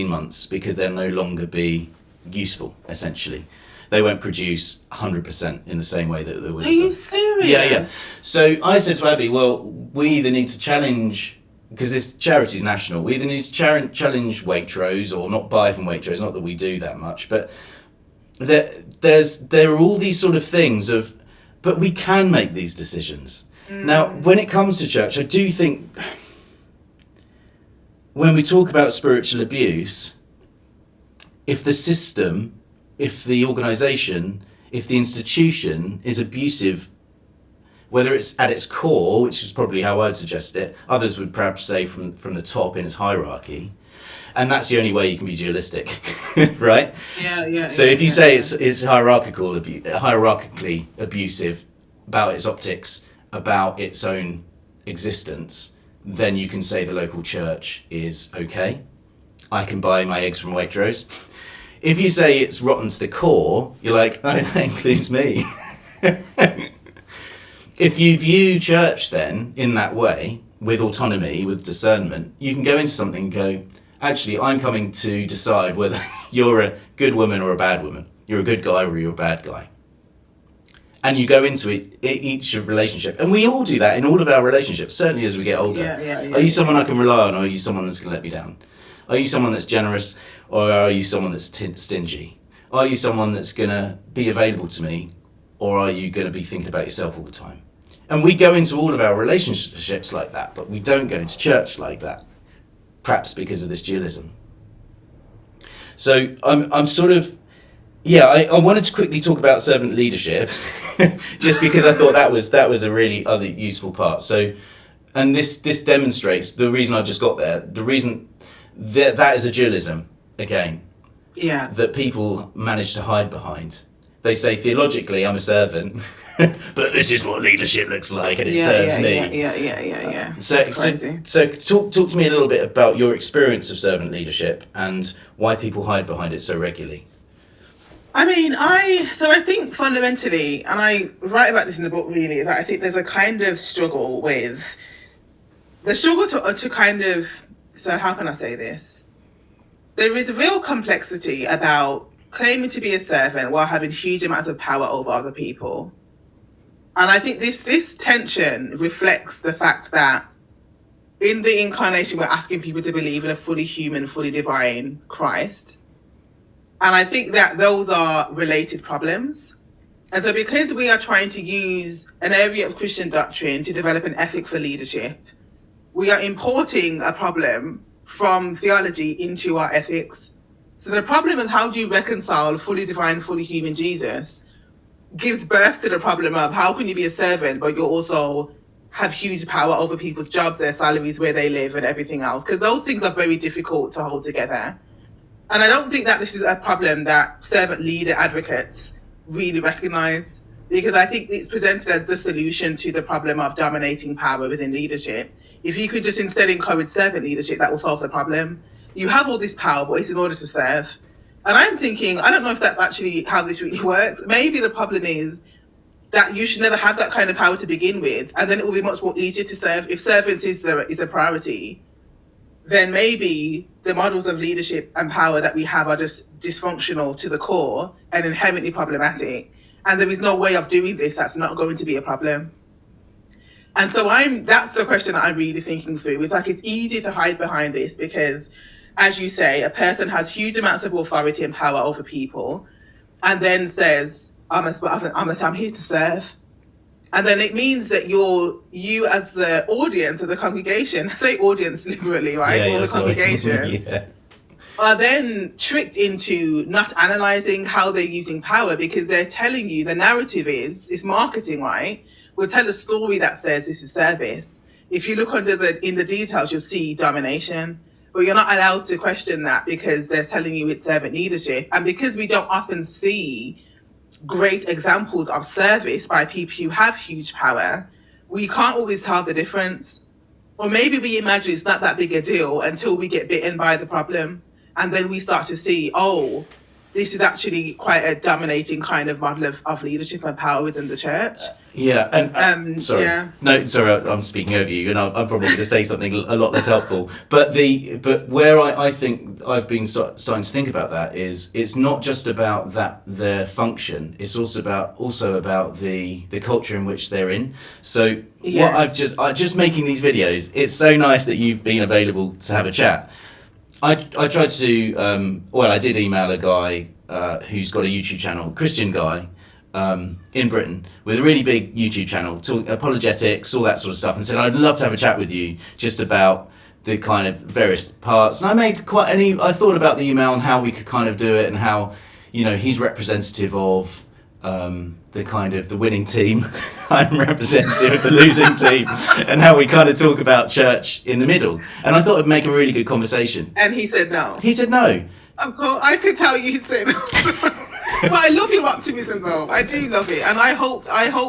months because they'll no longer be useful. Essentially, they won't produce 100% in the same way that they would. Are you serious? Yeah. So I said to Abby, well, we either need to challenge. Because this charity's national, we either need to challenge Waitrose or not buy from Waitrose. Not that we do that much, but there are all these sort of things but we can make these decisions. Now, when it comes to church, I do think when we talk about spiritual abuse, if the system, if the organisation, if the institution is abusive, whether it's at its core, which is probably how I'd suggest it, others would perhaps say from the top in its hierarchy, and that's the only way you can be dualistic, right? Yeah. So if you say it's hierarchically abusive about its optics, about its own existence, then you can say the local church is okay. I can buy my eggs from Waitrose. If you say it's rotten to the core, you're like, oh, that includes me. If you view church then in that way, with autonomy, with discernment, you can go into something and go, actually, I'm coming to decide whether you're a good woman or a bad woman. You're a good guy or you're a bad guy. And you go into each relationship. And we all do that in all of our relationships, certainly as we get older. Are you someone I can rely on, or are you someone that's going to let me down? Are you someone that's generous, or are you someone that's stingy? Are you someone that's going to be available to me, or are you going to be thinking about yourself all the time? And we go into all of our relationships like that, but we don't go into church like that, perhaps because of this dualism. So I'm sort of, I wanted to quickly talk about servant leadership, just because I thought that was a really other useful part. So, and this demonstrates the reason I just got there, the reason that is a dualism, again, that people manage to hide behind. They say theologically I'm a servant, but this is what leadership looks like, and it serves me. Yeah. So talk to me a little bit about your experience of servant leadership and why people hide behind it so regularly. I mean, I think fundamentally, and I write about this in the book really, is that I think there's a kind of struggle to kind of, so how can I say this? There is a real complexity about claiming to be a servant while having huge amounts of power over other people. And I think this tension reflects the fact that in the incarnation, we're asking people to believe in a fully human, fully divine Christ. And I think that those are related problems. And so because we are trying to use an area of Christian doctrine to develop an ethic for leadership, we are importing a problem from theology into our ethics. So the problem of how do you reconcile fully divine, fully human Jesus gives birth to the problem of how can you be a servant, but you also have huge power over people's jobs, their salaries, where they live, and everything else. Because those things are very difficult to hold together. And I don't think that this is a problem that servant leader advocates really recognize, because I think it's presented as the solution to the problem of dominating power within leadership. If you could just instead encourage servant leadership, that will solve the problem. You have all this power, but it's in order to serve. And I'm thinking, I don't know if that's actually how this really works. Maybe the problem is that you should never have that kind of power to begin with, and then it will be much more easier to serve. If servants is the priority, then maybe the models of leadership and power that we have are just dysfunctional to the core and inherently problematic. and there is no way of doing this that's not going to be a problem. And so that's the question that I'm really thinking through. It's like, it's easy to hide behind this because, as you say, a person has huge amounts of authority and power over people and then says, I'm here to serve. And then it means that you as the audience of the congregation, I say audience liberally, right? Or the congregation, are then tricked into not analysing how they're using power because they're telling you the narrative is marketing, right? We'll tell a story that says this is service. If you look in the details, you'll see domination. But you're not allowed to question that because they're telling you it's servant leadership. And because we don't often see great examples of service by people who have huge power, we can't always tell the difference. Or maybe we imagine it's not that big a deal until we get bitten by the problem. And then we start to see, oh, this is actually quite a dominating kind of model of leadership and power within the church. Sorry. Yeah. No, sorry, I'm speaking over you, and I'm probably going to say something a lot less helpful. But where I think I've been starting to think about that is it's not just about their function. It's also about the culture in which they're in. So what I'm just making these videos. It's so nice that you've been available to have a chat. I tried to I did email a guy who's got a YouTube channel, Christian guy, in Britain with a really big YouTube channel, apologetics, all that sort of stuff, and said I'd love to have a chat with you just about the kind of various parts. And I made I thought about the email and how we could kind of do it, and how, he's representative of the kind of the winning team. I'm representative of the losing team, and how we kind of talk about church in the middle. And I thought it'd make a really good conversation. And he said no. He said no. Of course, I could tell you he said no. But I love your optimism, though. I do love it, and I hope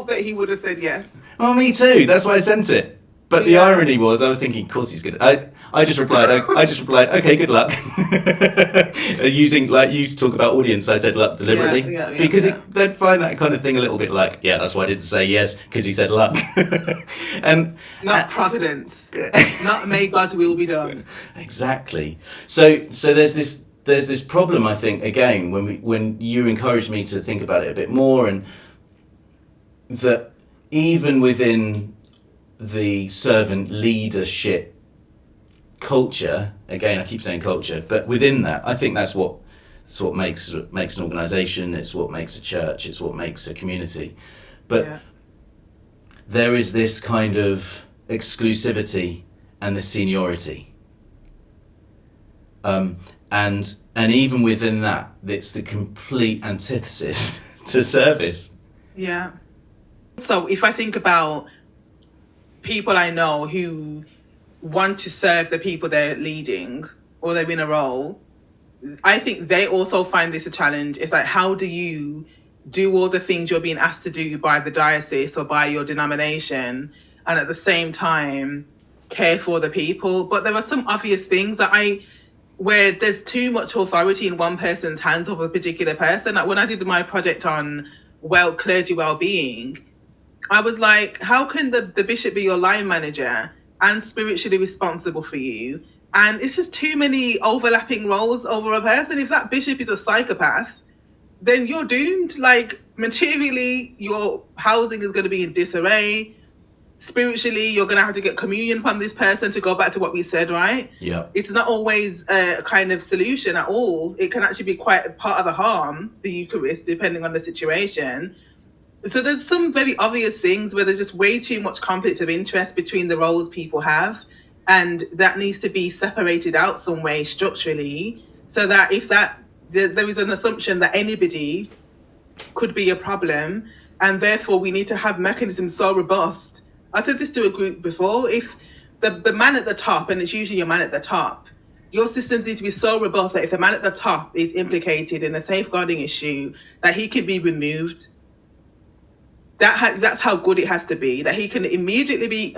that he would have said yes. Well, me too. That's why I sent it. But the irony was, I was thinking, of course he's gonna. I just replied, okay, good luck. Using, like, you talk about audience, I said luck deliberately. Because they'd find that kind of thing a little bit like, that's why I didn't say yes, because he said luck. And not providence. Not may God's will be done. Exactly. So there's this problem, I think, again, when you encouraged me to think about it a bit more, and that even within the servant leadership culture, again I keep saying culture, but within that, I think that's what makes an organisation, it's what makes a church, it's what makes a community. But there is this kind of exclusivity and the seniority, and even within that, it's the complete antithesis to service. Yeah. So if I think about people I know who want to serve the people they're leading, or they're in a role, I think they also find this a challenge. It's like, how do you do all the things you're being asked to do by the diocese or by your denomination, and at the same time care for the people? But there are some obvious things where there's too much authority in one person's hands over a particular person. Like when I did my project on clergy well-being, I was like, how can the bishop be your line manager and spiritually responsible for you? And it's just too many overlapping roles over a person. If that bishop is a psychopath, then you're doomed. Like, materially, your housing is going to be in disarray. Spiritually, you're going to have to get communion from this person, to go back to what we said, right? Yeah. It's not always a kind of solution at all. It can actually be quite a part of the harm, the Eucharist, depending on the situation. So there's some very obvious things where there's just way too much conflict of interest between the roles people have, and that needs to be separated out some way structurally, so that if there is an assumption that anybody could be a problem, and therefore we need to have mechanisms so robust. I said this to a group before, if the man at the top, and it's usually your man at the top, your systems need to be so robust that if the man at the top is implicated in a safeguarding issue, that he can be removed. That's how good it has to be, that he can immediately be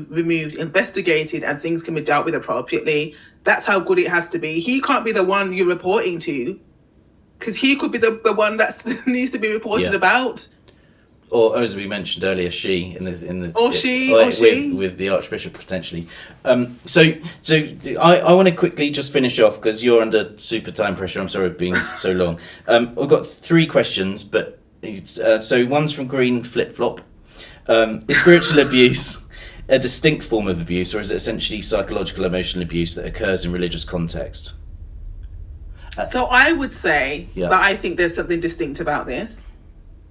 removed, investigated, and things can be dealt with appropriately. That's how good it has to be. He can't be the one you're reporting to, because he could be the one that needs to be reported about. Or, as we mentioned earlier, she with the Archbishop potentially. So I want to quickly just finish off, because you're under super time pressure. I'm sorry for being so long. I've got 3 questions, but So one's from Green Flip Flop. Is spiritual abuse a distinct form of abuse, or is it essentially psychological emotional abuse that occurs in religious context? So I would say Yeah. that I think there's something distinct about this,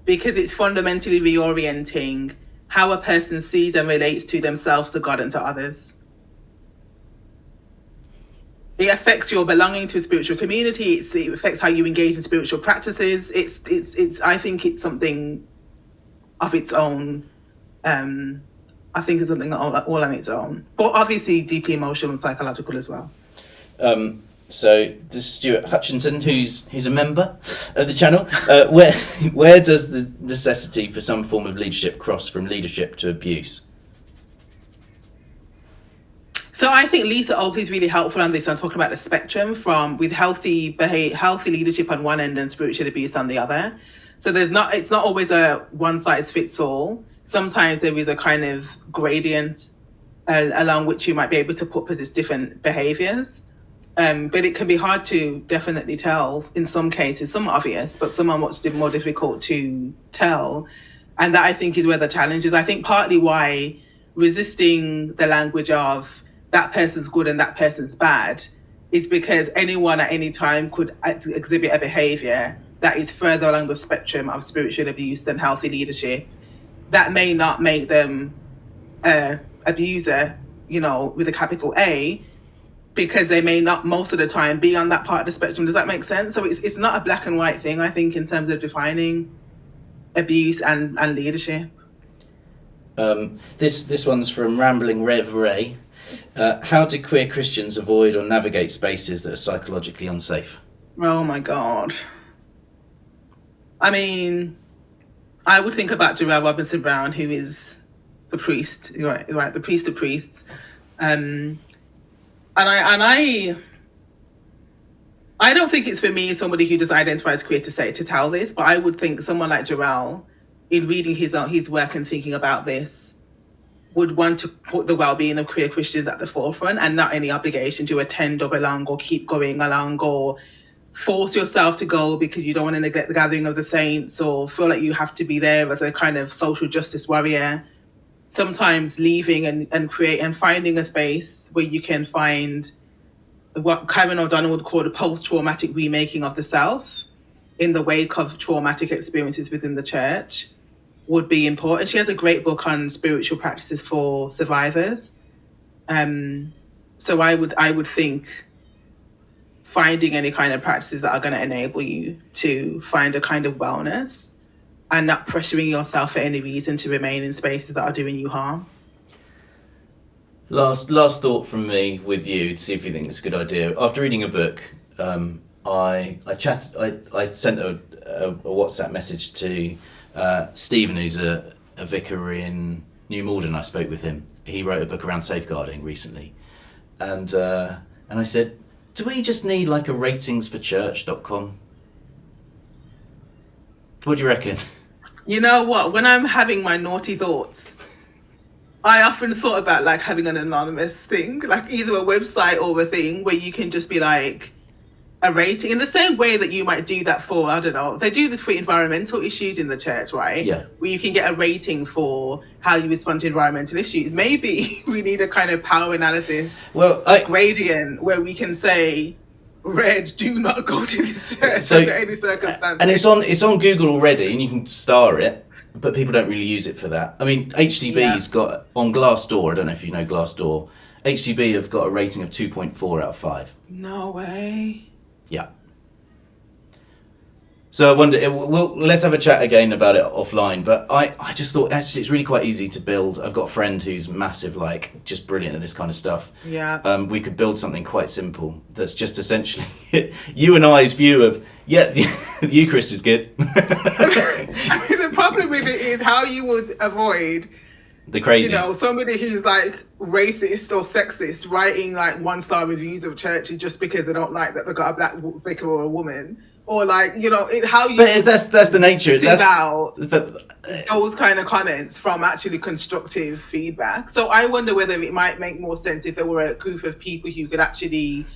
because it's fundamentally reorienting how a person sees and relates to themselves, to God, and to others. It affects your belonging to a spiritual community. It affects how you engage in spiritual practices. It's. I think it's something of its own. I think it's something all on its own, but obviously deeply emotional and psychological as well. So this is Stuart Hutchinson, who's a member of the channel. Where does the necessity for some form of leadership cross from leadership to abuse? So I think Lisa Oakley is really helpful on this. I'm talking about the spectrum with healthy leadership on one end and spiritual abuse on the other. So it's not always a one size fits all. Sometimes there is a kind of gradient along which you might be able to put different behaviours. But it can be hard to definitely tell in some cases. Some are obvious, but some are much more difficult to tell. And that, I think, is where the challenge is. I think partly why resisting the language of that person's good and that person's bad is because anyone at any time could exhibit a behaviour that is further along the spectrum of spiritual abuse than healthy leadership. That may not make them an abuser, with a capital A, because they may not most of the time be on that part of the spectrum. Does that make sense? So it's not a black and white thing, I think, in terms of defining abuse and leadership. This one's from Rambling Rev Ray. How do queer Christians avoid or navigate spaces that are psychologically unsafe? Oh my God. I mean, I would think about Jarrell Robinson Brown, who is the priest, right? The priest of priests. And I don't think it's for me, somebody who just identifies queer, to tell this, but I would think someone like Jarrell, in reading his work and thinking about this, would want to put the well-being of queer Christians at the forefront, and not any obligation to attend or belong or keep going along or force yourself to go because you don't want to neglect the gathering of the saints or feel like you have to be there as a kind of social justice warrior. Sometimes leaving and finding a space where you can find what Karen O'Donnell would call the post-traumatic remaking of the self in the wake of traumatic experiences within the church would be important. She has a great book on spiritual practices for survivors. So I would think finding any kind of practices that are going to enable you to find a kind of wellness and not pressuring yourself for any reason to remain in spaces that are doing you harm. Last thought from me with you to see if you think it's a good idea. After reading a book, I sent a WhatsApp message to Stephen, who's a vicar in New Malden. I spoke with him. He wrote a book around safeguarding recently, and I said, do we just need like a ratingsforchurch.com? What do you reckon? You know what? When I'm having my naughty thoughts, I often thought about like having an anonymous thing, like either a website or a thing where you can just be like a rating in the same way that you might do that for, I don't know, they do this for environmental issues in the church, right? Yeah. Where you can get a rating for how you respond to environmental issues. Maybe we need a kind of power analysis gradient where we can say, red, do not go to this church under any circumstances. And it's on Google already, and you can star it, but people don't really use it for that. I mean, HTB's got, on Glassdoor, I don't know if you know Glassdoor, HTB have got a rating of 2.4 out of 5. No way. Yeah. So I wonder, let's have a chat again about it offline, but I just thought actually it's really quite easy to build. I've got a friend who's massive, like, just brilliant at this kind of stuff. Yeah. We could build something quite simple that's just essentially you and I's view of, the Eucharist is good. I mean, the problem with it is how you would avoid the crazies. Somebody who's like racist or sexist writing like 1-star reviews of churches just because they don't like that they got a black vicar or a woman, or like how you. But that's the nature. That's out those kind of comments from actually constructive feedback. So I wonder whether it might make more sense if there were a group of people who could actually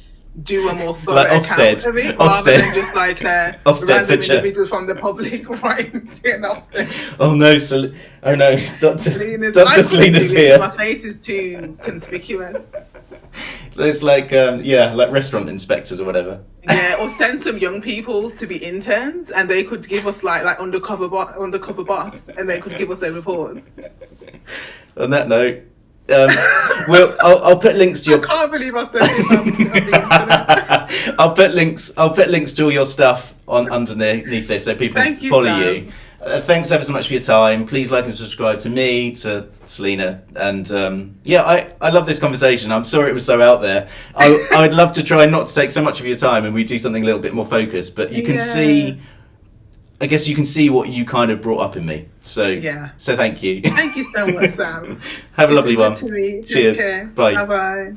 do a more thorough Like account Ofsted. of it, rather Ofsted. than just like Ofsted random picture. individuals from the public writing Ofsted. Oh no, oh no, Dr. Selina's here. My face is too conspicuous. It's like like restaurant inspectors or whatever. Yeah, or send some young people to be interns, and they could give us like undercover boss, and they could give us their reports. On that note, I'll put links to your. I can't believe I said this on the internet. I'll put links to all your stuff on underneath this so people can follow you. Thanks ever so much for your time. Please like and subscribe to me, to Selina, and I love this conversation. I'm sorry it was so out there. I'd love to try not to take so much of your time and we do something a little bit more focused, but you can see, I guess you can see what you kind of brought up in me. So so thank you. Thank you so much, Sam. Have a lovely one. To me. Cheers. Take care. Bye. Bye-bye.